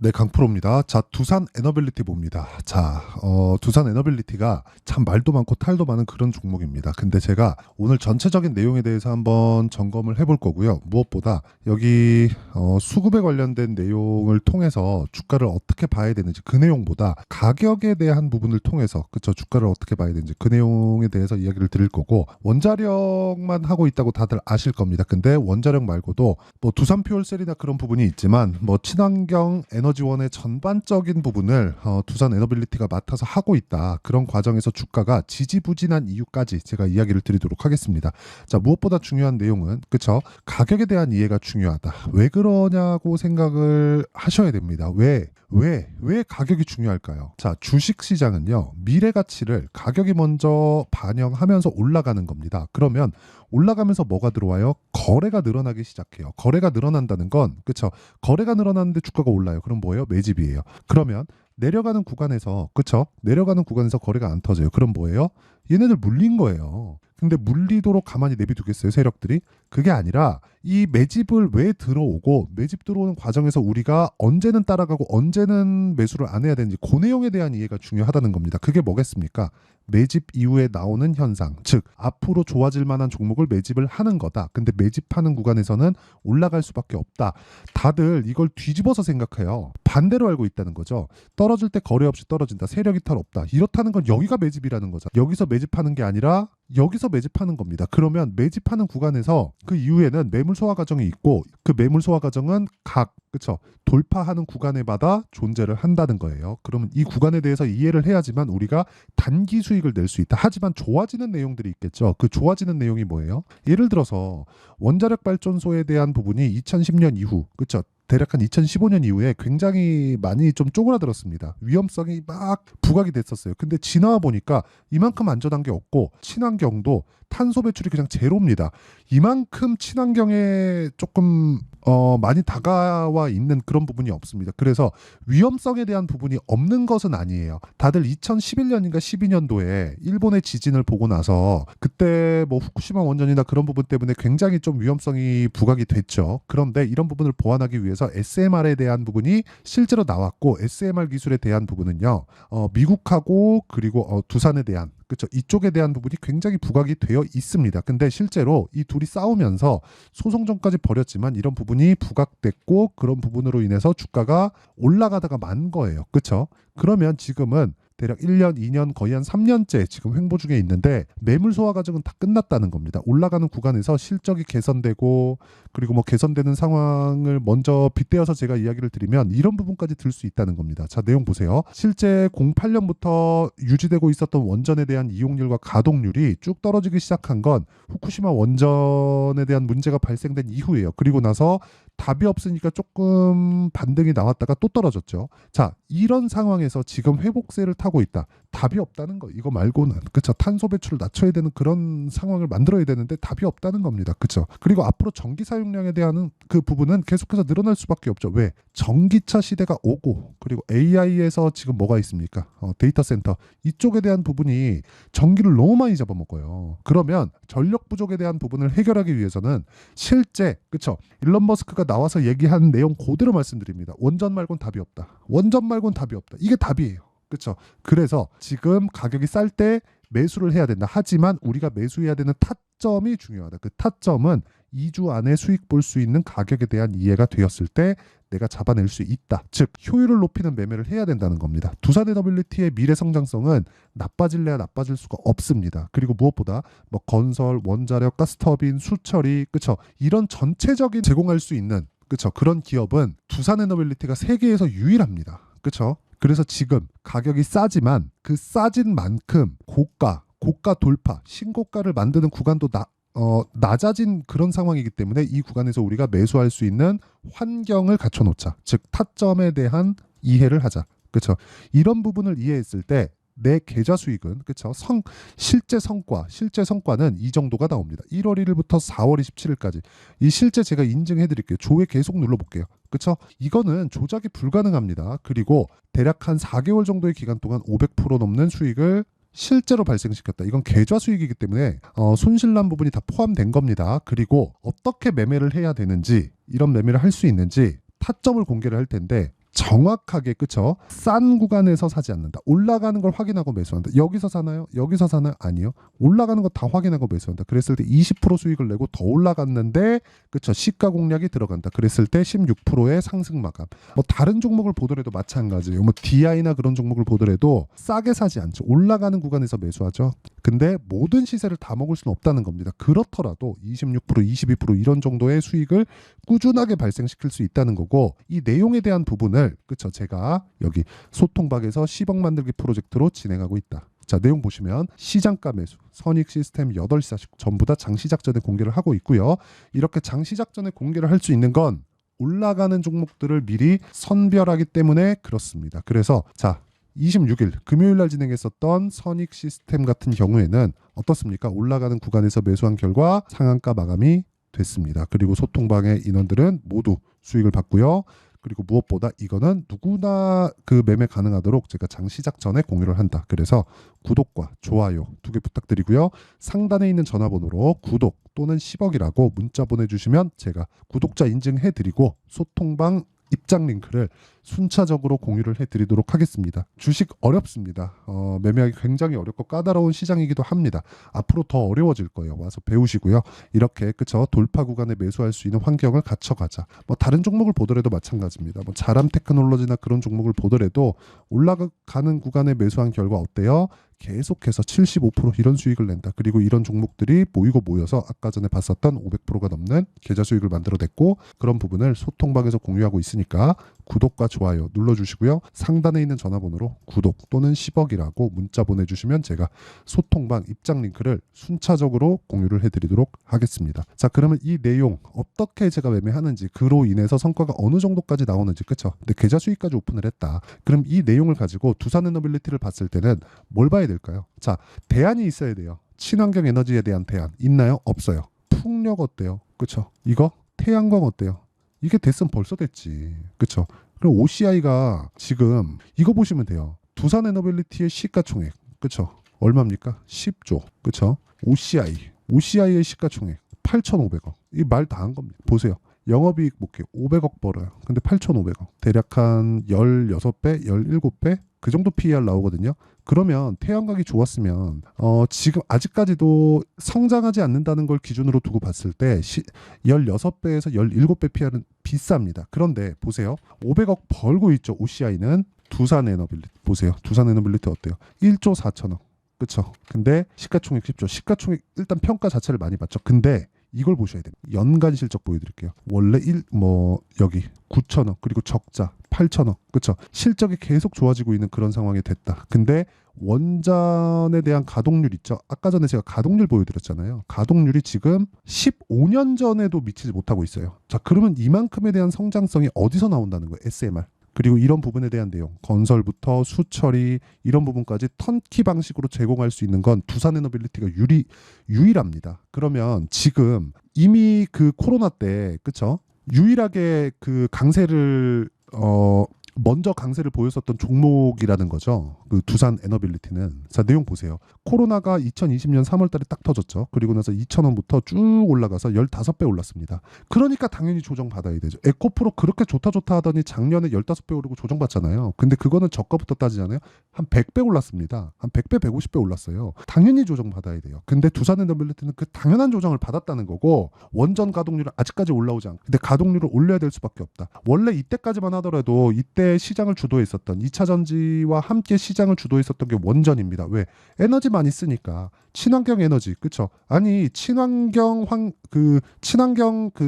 네, 강프로입니다. 자, 두산 에너빌리티 봅니다. 자, 두산 에너빌리티가 참 말도 많고 탈도 많은 그런 종목입니다. 근데 제가 오늘 전체적인 내용에 대해서 한번 점검을 해볼 거고요. 무엇보다 여기 수급에 관련된 내용을 통해서 주가를 어떻게 봐야 되는지 그 내용보다 가격에 대한 부분을 통해서 그쵸 주가를 어떻게 봐야 되는지 그 내용에 대해서 이야기를 드릴 거고, 원자력만 하고 있다고 다들 아실 겁니다. 근데 원자력 말고도 뭐 두산 퓨얼셀이나 그런 부분이 있지만 뭐 친환경 에너지원의 전반적인 부분을 두산 에너빌리티가 맡아서 하고 있다. 그런 과정에서 주가가 지지부진한 이유까지 제가 이야기를 드리도록 하겠습니다. 자, 무엇보다 중요한 내용은 그쵸 가격에 대한 이해가 중요하다. 왜 그러냐고 생각을 하셔야 됩니다. 왜 가격이 중요할까요? 자, 주식시장은요, 미래 가치를 가격이 먼저 반영하면서 올라가는 겁니다. 그러면 올라가면서 뭐가 들어와요? 거래가 늘어나기 시작해요. 거래가 늘어난다는 건, 그쵸? 거래가 늘어나는데 주가가 올라요. 그럼 뭐예요? 매집이에요. 그러면 내려가는 구간에서, 그쵸? 내려가는 구간에서 거래가 안 터져요. 그럼 뭐예요? 얘네들 물린 거예요. 근데 물리도록 가만히 내비두겠어요, 세력들이? 그게 아니라 이 매집을 왜 들어오고 매집 들어오는 과정에서 우리가 언제는 따라가고 언제는 매수를 안 해야 되는지 그 내용에 대한 이해가 중요하다는 겁니다. 그게 뭐겠습니까? 매집 이후에 나오는 현상, 즉 앞으로 좋아질 만한 종목을 매집을 하는 거다. 근데 매집하는 구간에서는 올라갈 수밖에 없다. 다들 이걸 뒤집어서 생각해요. 반대로 알고 있다는 거죠. 떨어질 때 거래 없이 떨어진다. 세력 이탈 없다. 이렇다는 건 여기가 매집이라는 거죠. 여기서 매집하는 게 아니라 여기서 매집하는 겁니다. 그러면 매집하는 구간에서 그 이후에는 매물 소화 과정이 있고, 그 매물 소화 과정은 그쵸? 돌파하는 구간에마다 존재를 한다는 거예요. 그러면 이 구간에 대해서 이해를 해야지만 우리가 단기 수익을 낼 수 있다. 하지만 좋아지는 내용들이 있겠죠. 그 좋아지는 내용이 뭐예요? 예를 들어서 원자력 발전소에 대한 부분이 2010년 이후, 그쵸? 대략 한 2015년 이후에 굉장히 많이 좀 쪼그라들었습니다. 위험성이 막 부각이 됐었어요. 근데 지나와 보니까 이만큼 안전한 게 없고, 친환경도 탄소 배출이 그냥 제로입니다. 이만큼 친환경에 조금 많이 다가와 있는 그런 부분이 없습니다. 그래서 위험성에 대한 부분이 없는 것은 아니에요. 다들 2011년인가 12년도에 일본의 지진을 보고 나서 그때 뭐 후쿠시마 원전이나 그런 부분 때문에 굉장히 좀 위험성이 부각이 됐죠. 그런데 이런 부분을 보완하기 위해서 SMR에 대한 부분이 실제로 나왔고, SMR 기술에 대한 부분은요, 미국하고 그리고 두산에 대한, 그렇죠, 이쪽에 대한 부분이 굉장히 부각이 되어 있습니다. 근데 실제로 이 둘이 싸우면서 소송전까지 벌였지만 이런 부분이 부각됐고, 그런 부분으로 인해서 주가가 올라가다가 만 거예요. 그렇죠? 그러면 지금은 대략 1년, 2년, 거의 한 3년째 지금 횡보 중에 있는데 매물 소화 과정은 다 끝났다는 겁니다. 올라가는 구간에서 실적이 개선되고, 그리고 뭐 개선되는 상황을 먼저 빗대어서 제가 이야기를 드리면 이런 부분까지 들 수 있다는 겁니다. 자, 내용 보세요. 실제 08년부터 유지되고 있었던 원전에 대한 이용률과 가동률이 쭉 떨어지기 시작한 건 후쿠시마 원전에 대한 문제가 발생된 이후예요. 그리고 나서 답이 없으니까 조금 반등이 나왔다가 또 떨어졌죠. 자, 이런 상황에서 지금 회복세를 타고 있다. 답이 없다는 거. 이거 말고는, 그쵸? 탄소 배출을 낮춰야 되는 그런 상황을 만들어야 되는데 답이 없다는 겁니다. 그쵸? 그리고 앞으로 전기 사용량에 대한 그 부분은 계속해서 늘어날 수밖에 없죠. 왜? 전기차 시대가 오고, 그리고 AI에서 지금 뭐가 있습니까? 데이터 센터 이쪽에 대한 부분이 전기를 너무 많이 잡아먹어요. 그러면 전력 부족에 대한 부분을 해결하기 위해서는 실제, 그쵸? 일론 머스크가 나와서 얘기한 내용 그대로 말씀드립니다. 원전 말고는 답이 없다. 원전 말고는 답이 없다. 이게 답이에요. 그렇죠? 그래서 지금 가격이 쌀 때 매수를 해야 된다. 하지만 우리가 매수해야 되는 타점이 중요하다. 그 타점은 2주 안에 수익 볼 수 있는 가격에 대한 이해가 되었을 때 내가 잡아낼 수 있다. 즉 효율을 높이는 매매를 해야 된다는 겁니다. 두산 에너빌리티의 미래 성장성은 나빠질래야 나빠질 수가 없습니다. 그리고 무엇보다 뭐 건설, 원자력, 가스터빈, 수처리, 그쵸? 이런 전체적인 제공할 수 있는, 그쵸? 그런 기업은 두산 에너빌리티가 세계에서 유일합니다. 그쵸? 그래서 지금 가격이 싸지만 그 싸진 만큼 고가 돌파, 신고가를 만드는 구간도 낮아진 그런 상황이기 때문에 이 구간에서 우리가 매수할 수 있는 환경을 갖춰놓자. 즉 타점에 대한 이해를 하자. 그렇죠? 이런 부분을 이해했을 때 내 계좌 수익은, 그렇죠? 실제 성과는 이 정도가 나옵니다. 1월 1일부터 4월 27일까지 이 실제 제가 인증해 드릴게요. 조회 계속 눌러볼게요. 그렇죠? 이거는 조작이 불가능합니다. 그리고 대략 한 4개월 정도의 기간 동안 500% 넘는 수익을 실제로 발생시켰다. 이건 계좌 수익이기 때문에 손실난 부분이 다 포함된 겁니다. 그리고 어떻게 매매를 해야 되는지, 이런 매매를 할 수 있는지 타점을 공개를 할 텐데, 정확하게 그쵸? 싼 구간에서 사지 않는다. 올라가는 걸 확인하고 매수한다. 여기서 사나요? 여기서 사나요? 아니요. 올라가는 거 다 확인하고 매수한다. 그랬을 때 20% 수익을 내고 더 올라갔는데 그쵸? 시가 공략이 들어간다. 그랬을 때 16%의 상승 마감. 뭐 다른 종목을 보더라도 마찬가지예요. 뭐 DI나 그런 종목을 보더라도 싸게 사지 않죠. 올라가는 구간에서 매수하죠. 근데 모든 시세를 다 먹을 수는 없다는 겁니다. 그렇더라도 26%, 22% 이런 정도의 수익을 꾸준하게 발생시킬 수 있다는 거고 이 내용에 대한 부분을 그쵸 제가 여기 소통박에서 10억 만들기 프로젝트로 진행하고 있다. 자 내용 보시면 시장가 매수, 선익 시스템 8시 40분 전부 다 장시작 전에 공개를 하고 있고요. 이렇게 장시작 전에 공개를 할 수 있는 건 올라가는 종목들을 미리 선별하기 때문에 그렇습니다. 그래서 자 26일 금요일 날 진행했었던 선익 시스템 같은 경우에는 어떻습니까? 올라가는 구간에서 매수한 결과 상한가 마감이 됐습니다. 그리고 소통방의 인원들은 모두 수익을 받고요. 그리고 무엇보다 이거는 누구나 그 매매 가능하도록 제가 장 시작 전에 공유를 한다. 그래서 구독과 좋아요 2개 부탁드리고요. 상단에 있는 전화번호로 구독 또는 10억이라고 문자 보내주시면 제가 구독자 인증해드리고 소통방 입장 링크를 순차적으로 공유를 해드리도록 하겠습니다. 주식 어렵습니다. 매매하기 굉장히 어렵고 까다로운 시장이기도 합니다. 앞으로 더 어려워질 거예요. 와서 배우시고요. 이렇게 그쵸 돌파 구간에 매수할 수 있는 환경을 갖춰가자. 뭐 다른 종목을 보더라도 마찬가지입니다. 뭐 자람 테크놀로지나 그런 종목을 보더라도 올라가는 구간에 매수한 결과 어때요? 계속해서 75% 이런 수익을 낸다. 그리고 이런 종목들이 모이고 모여서 아까 전에 봤었던 500%가 넘는 계좌 수익을 만들어냈고 그런 부분을 소통방에서 공유하고 있으니까 구독과 좋아요 눌러주시고요. 상단에 있는 전화번호로 구독 또는 10억이라고 문자 보내주시면 제가 소통방 입장 링크를 순차적으로 공유를 해드리도록 하겠습니다. 자 그러면 이 내용 어떻게 제가 매매하는지 그로 인해서 성과가 어느 정도까지 나오는지 그쵸? 근데 계좌 수익까지 오픈을 했다. 그럼 이 내용을 가지고 두산에너빌리티를 봤을 때는 뭘 봐야 될까요? 자 대안이 있어야 돼요. 친환경 에너지에 대한 대안 있나요? 없어요. 풍력 어때요? 그쵸? 이거 태양광 어때요? 이게 됐으면 벌써 됐지. 그쵸? 그럼 OCI가 지금 이거 보시면 돼요. 두산에너빌리티의 시가총액. 그쵸? 얼마입니까? 10조. 그쵸? OCI의 시가총액 8,500억. 이 말 다 한 겁니다. 보세요. 영업이익 볼게요. 500억 벌어요. 근데 8,500억. 대략 한 16배, 17배? 그 정도 PER 나오거든요. 그러면 태양광이 좋았으면 지금 아직까지도 성장하지 않는다는 걸 기준으로 두고 봤을 때 16배에서 17배 PER은 비쌉니다. 그런데 보세요. 500억 벌고 있죠. OCI는 두산에너빌리티. 보세요. 두산에너빌리티 어때요? 1조 4천억. 그쵸? 근데 시가총액 10조. 시가총액 일단 평가 자체를 많이 받죠. 근데 이걸 보셔야 돼요. 연간 실적 보여드릴게요. 원래 여기 9천억 그리고 적자 8천억 그쵸? 실적이 계속 좋아지고 있는 그런 상황이 됐다. 근데 원전에 대한 가동률 있죠? 아까 전에 제가 가동률 보여드렸잖아요. 가동률이 지금 15년 전에도 미치지 못하고 있어요. 자 그러면 이만큼에 대한 성장성이 어디서 나온다는 거예요? SMR. 그리고 이런 부분에 대한 내용, 건설부터 수처리 이런 부분까지 턴키 방식으로 제공할 수 있는 건 두산에너빌리티가 유일합니다. 그러면 지금 이미 그 코로나 때 그쵸? 유일하게 그 강세를 먼저 강세를 보였었던 종목이라는 거죠. 그 두산 에너빌리티는. 자, 내용 보세요. 코로나가 2020년 3월 달에 딱 터졌죠. 그리고 나서 2,000원부터 쭉 올라가서 15배 올랐습니다. 그러니까 당연히 조정받아야 되죠. 에코프로 그렇게 좋다 하더니 작년에 15배 오르고 조정받잖아요. 근데 그거는 저가부터 따지잖아요. 한 100배 올랐습니다. 한 100배, 150배 올랐어요. 당연히 조정받아야 돼요. 근데 두산 에너빌리티는 그 당연한 조정을 받았다는 거고 원전 가동률은 아직까지 올라오지 않고 근데 가동률을 올려야 될 수밖에 없다. 원래 이때까지만 하더라도 이때 시장을 주도했었던 2차 전지와 함께 시장을 주도했었던 게 원전입니다. 왜? 에너지 많이 쓰니까. 친환경 에너지. 그쵸? 아니 친환경 그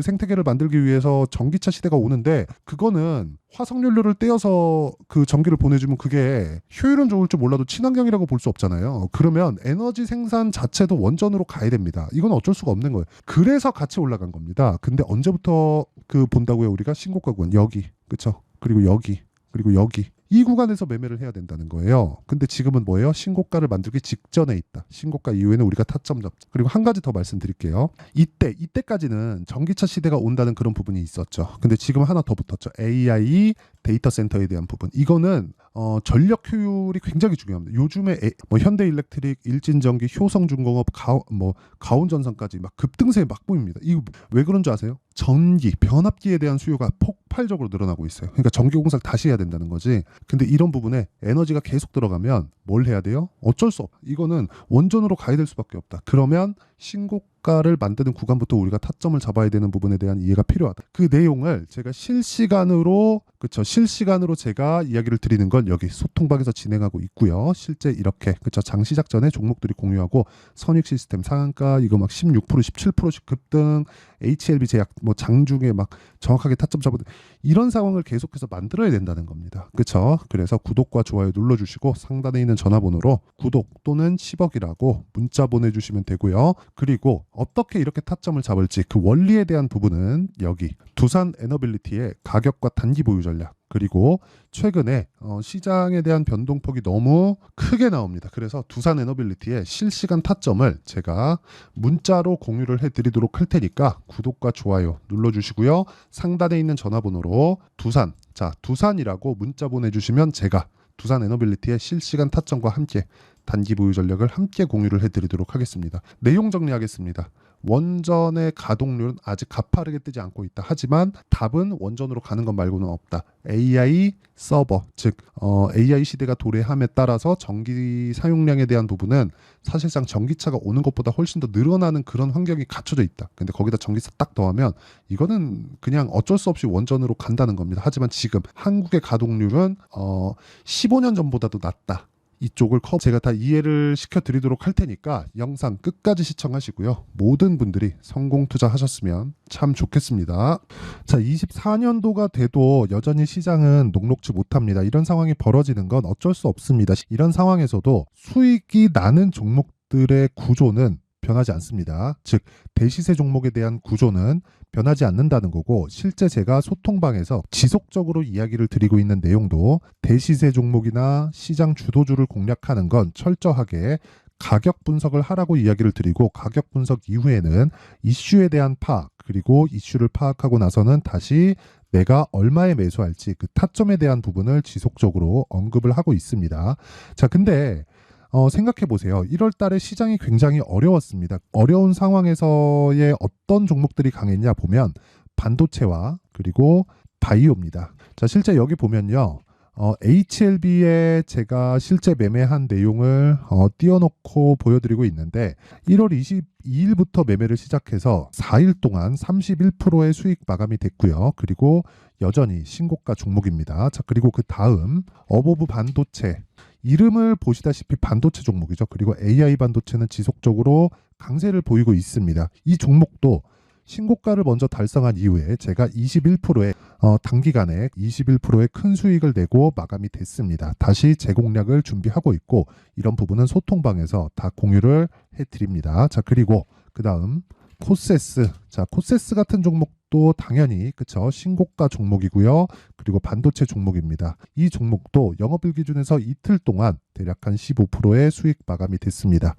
생태계를 만들기 위해서 전기차 시대가 오는데 그거는 화석연료를 떼어서 그 전기를 보내주면 그게 효율은 좋을지 몰라도 친환경이라고 볼 수 없잖아요. 그러면 에너지 생산 자체도 원전으로 가야 됩니다. 이건 어쩔 수가 없는 거예요. 그래서 같이 올라간 겁니다. 근데 언제부터 그 본다고요? 우리가 신고가 구간 여기. 그쵸? 그리고 여기. 그리고 여기 이 구간에서 매매를 해야 된다는 거예요. 근데 지금은 뭐예요? 신고가를 만들기 직전에 있다. 신고가 이후에는 우리가 타점 잡자. 그리고 한 가지 더 말씀드릴게요. 이때까지는 전기차 시대가 온다는 그런 부분이 있었죠. 근데 지금 하나 더 붙었죠. AI 데이터 센터에 대한 부분. 이거는 전력 효율이 굉장히 중요합니다. 요즘에 뭐 현대일렉트릭, 일진전기, 효성중공업, 가온전선까지 막 급등세에 막 보입니다. 이거 왜 그런 줄 아세요? 전기, 변압기에 대한 수요가 폭발적으로 늘어나고 있어요. 그러니까 전기 공사를 다시 해야 된다는 거지. 근데 이런 부분에 에너지가 계속 들어가면 뭘 해야 돼요? 어쩔 수 없. 이거는 원전으로 가야 될 수밖에 없다. 그러면 신고가를 만드는 구간부터 우리가 타점을 잡아야 되는 부분에 대한 이해가 필요하다. 그 내용을 제가 실시간으로 제가 이야기를 드리는 건 여기 소통방에서 진행하고 있고요. 실제 이렇게 장 시작 전에 종목들이 공유하고 선익 시스템 상한가 이거 막 16% 17%씩 급등 HLB 제약 뭐 장중에 막 정확하게 타점 잡은 이런 상황을 계속해서 만들어야 된다는 겁니다. 그렇죠? 그래서 구독과 좋아요 눌러주시고 상단에 있는 전화번호로 구독 또는 10억이라고 문자 보내주시면 되고요. 그리고 어떻게 이렇게 타점을 잡을지 그 원리에 대한 부분은 여기 두산 에너빌리티의 가격과 단기 보유 전략 그리고 최근에 시장에 대한 변동폭이 너무 크게 나옵니다. 그래서 두산 에너빌리티의 실시간 타점을 제가 문자로 공유를 해드리도록 할 테니까 구독과 좋아요 눌러주시고요. 상단에 있는 전화번호로 두산이라고 문자 보내주시면 제가 두산 에너빌리티의 실시간 타점과 함께 단기 보유 전략을 함께 공유를 해드리도록 하겠습니다. 내용 정리하겠습니다. 원전의 가동률은 아직 가파르게 뜨지 않고 있다. 하지만 답은 원전으로 가는 것 말고는 없다. AI 서버, 즉 AI 시대가 도래함에 따라서 전기 사용량에 대한 부분은 사실상 전기차가 오는 것보다 훨씬 더 늘어나는 그런 환경이 갖춰져 있다. 근데 거기다 전기차 딱 더하면 이거는 그냥 어쩔 수 없이 원전으로 간다는 겁니다. 하지만 지금 한국의 가동률은 15년 전보다도 낮다. 이쪽을 제가 다 이해를 시켜드리도록 할 테니까 영상 끝까지 시청하시고요. 모든 분들이 성공 투자하셨으면 참 좋겠습니다. 자, 24년도가 돼도 여전히 시장은 녹록지 못합니다. 이런 상황이 벌어지는 건 어쩔 수 없습니다. 이런 상황에서도 수익이 나는 종목들의 구조는 변하지 않습니다. 즉 대시세 종목에 대한 구조는 변하지 않는다는 거고 실제 제가 소통방에서 지속적으로 이야기를 드리고 있는 내용도 대시세 종목이나 시장 주도주를 공략하는 건 철저하게 가격 분석을 하라고 이야기를 드리고 가격 분석 이후에는 이슈에 대한 파악 그리고 이슈를 파악하고 나서는 다시 내가 얼마에 매수할지 그 타점에 대한 부분을 지속적으로 언급을 하고 있습니다. 자, 근데 생각해 보세요. 1월 달에 시장이 굉장히 어려웠습니다. 어려운 상황에서의 어떤 종목들이 강했냐 보면 반도체와 그리고 바이오입니다. 자, 실제 여기 보면요. HLB에 제가 실제 매매한 내용을 띄워놓고 보여드리고 있는데 1월 22일부터 매매를 시작해서 4일 동안 31%의 수익 마감이 됐고요. 그리고 여전히 신고가 종목입니다. 자, 그리고 그 다음 어보브 반도체 이름을 보시다시피 반도체 종목이죠. 그리고 AI 반도체는 지속적으로 강세를 보이고 있습니다. 이 종목도 신고가를 먼저 달성한 이후에 제가 21%의 단기간에 21%의 큰 수익을 내고 마감이 됐습니다. 다시 재공략을 준비하고 있고 이런 부분은 소통방에서 다 공유를 해드립니다. 자, 그리고 그 다음 코세스. 자, 코세스 같은 종목도 당연히 그쵸 신고가 종목이고요. 그리고 반도체 종목입니다. 이 종목도 영업일 기준에서 이틀 동안 대략 한 15%의 수익 마감이 됐습니다.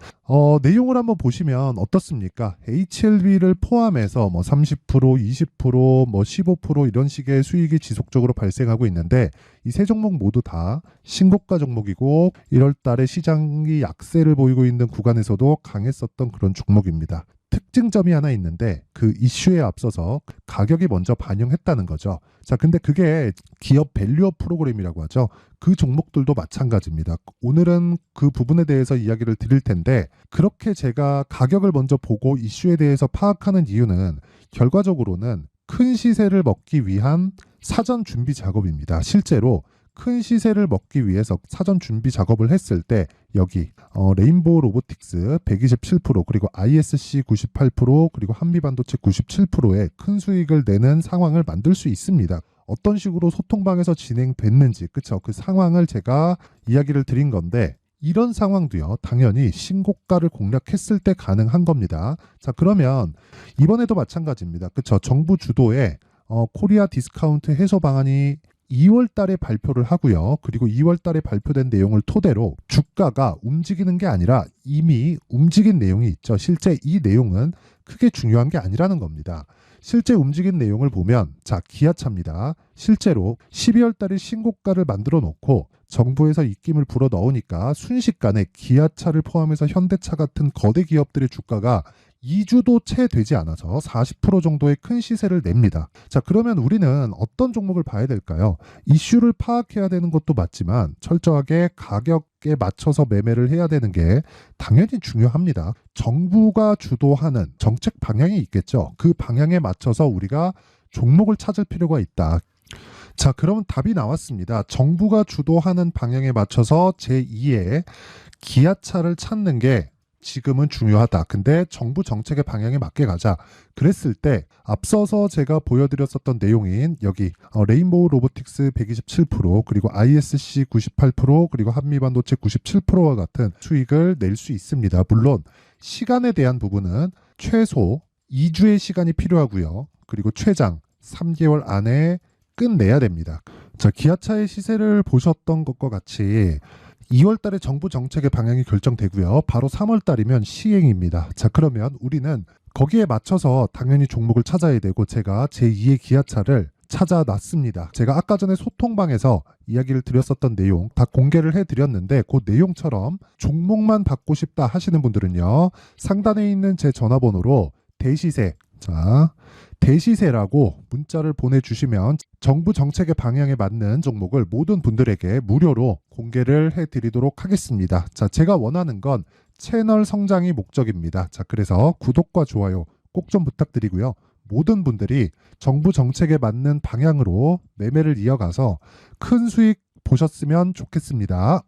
내용을 한번 보시면 어떻습니까? HLB를 포함해서 뭐 30%, 20%, 뭐 15% 이런 식의 수익이 지속적으로 발생하고 있는데 이 세 종목 모두 다 신고가 종목이고 1월 달에 시장이 약세를 보이고 있는 구간에서도 강했었던 그런 종목입니다. 특징점이 하나 있는데 그 이슈에 앞서서 가격이 먼저 반영했다는 거죠. 자, 근데 그게 기업 밸류업 프로그램이라고 하죠. 그 종목들도 마찬가지입니다. 오늘은 그 부분에 대해서 이야기를 드릴 텐데 그렇게 제가 가격을 먼저 보고 이슈에 대해서 파악하는 이유는 결과적으로는 큰 시세를 먹기 위한 사전 준비 작업입니다. 실제로 큰 시세를 먹기 위해서 사전 준비 작업을 했을 때 여기 레인보우 로보틱스 127% 그리고 ISC 98% 그리고 한미반도체 97%의 큰 수익을 내는 상황을 만들 수 있습니다. 어떤 식으로 소통방에서 진행됐는지 그쵸? 그 상황을 제가 이야기를 드린 건데 이런 상황도요 당연히 신고가를 공략했을 때 가능한 겁니다. 자, 그러면 이번에도 마찬가지입니다. 그쵸? 정부 주도의 코리아 디스카운트 해소 방안이 2월 달에 발표를 하고요. 그리고 2월 달에 발표된 내용을 토대로 주가가 움직이는 게 아니라 이미 움직인 내용이 있죠. 실제 이 내용은 크게 중요한 게 아니라는 겁니다. 실제 움직인 내용을 보면 자, 기아차입니다. 실제로 12월 달에 신고가를 만들어 놓고 정부에서 입김을 불어 넣으니까 순식간에 기아차를 포함해서 현대차 같은 거대 기업들의 주가가 2주도 채 되지 않아서 40% 정도의 큰 시세를 냅니다. 자, 그러면 우리는 어떤 종목을 봐야 될까요? 이슈를 파악해야 되는 것도 맞지만 철저하게 가격에 맞춰서 매매를 해야 되는 게 당연히 중요합니다. 정부가 주도하는 정책 방향이 있겠죠. 그 방향에 맞춰서 우리가 종목을 찾을 필요가 있다. 자, 그러면 답이 나왔습니다. 정부가 주도하는 방향에 맞춰서 제2의 기아차를 찾는 게 지금은 중요하다. 근데 정부 정책의 방향에 맞게 가자. 그랬을 때 앞서서 제가 보여드렸었던 내용인 여기 레인보우 로보틱스 127% 그리고 ISC 98% 그리고 한미반도체 97%와 같은 수익을 낼 수 있습니다. 물론 시간에 대한 부분은 최소 2주의 시간이 필요하고요. 그리고 최장 3개월 안에 끝내야 됩니다. 자, 기아차의 시세를 보셨던 것과 같이 2월 달에 정부 정책의 방향이 결정되고요. 바로 3월 달이면 시행입니다. 자, 그러면 우리는 거기에 맞춰서 당연히 종목을 찾아야 되고 제가 제2의 기아차를 찾아놨습니다. 제가 아까 전에 소통방에서 이야기를 드렸었던 내용 다 공개를 해드렸는데 그 내용처럼 종목만 받고 싶다 하시는 분들은요. 상단에 있는 제 전화번호로 대시세, 자, 대시세라고 문자를 보내주시면 정부 정책의 방향에 맞는 종목을 모든 분들에게 무료로 공개를 해드리도록 하겠습니다. 자, 제가 원하는 건 채널 성장이 목적입니다. 자, 그래서 구독과 좋아요 꼭 좀 부탁드리고요. 모든 분들이 정부 정책에 맞는 방향으로 매매를 이어가서 큰 수익 보셨으면 좋겠습니다.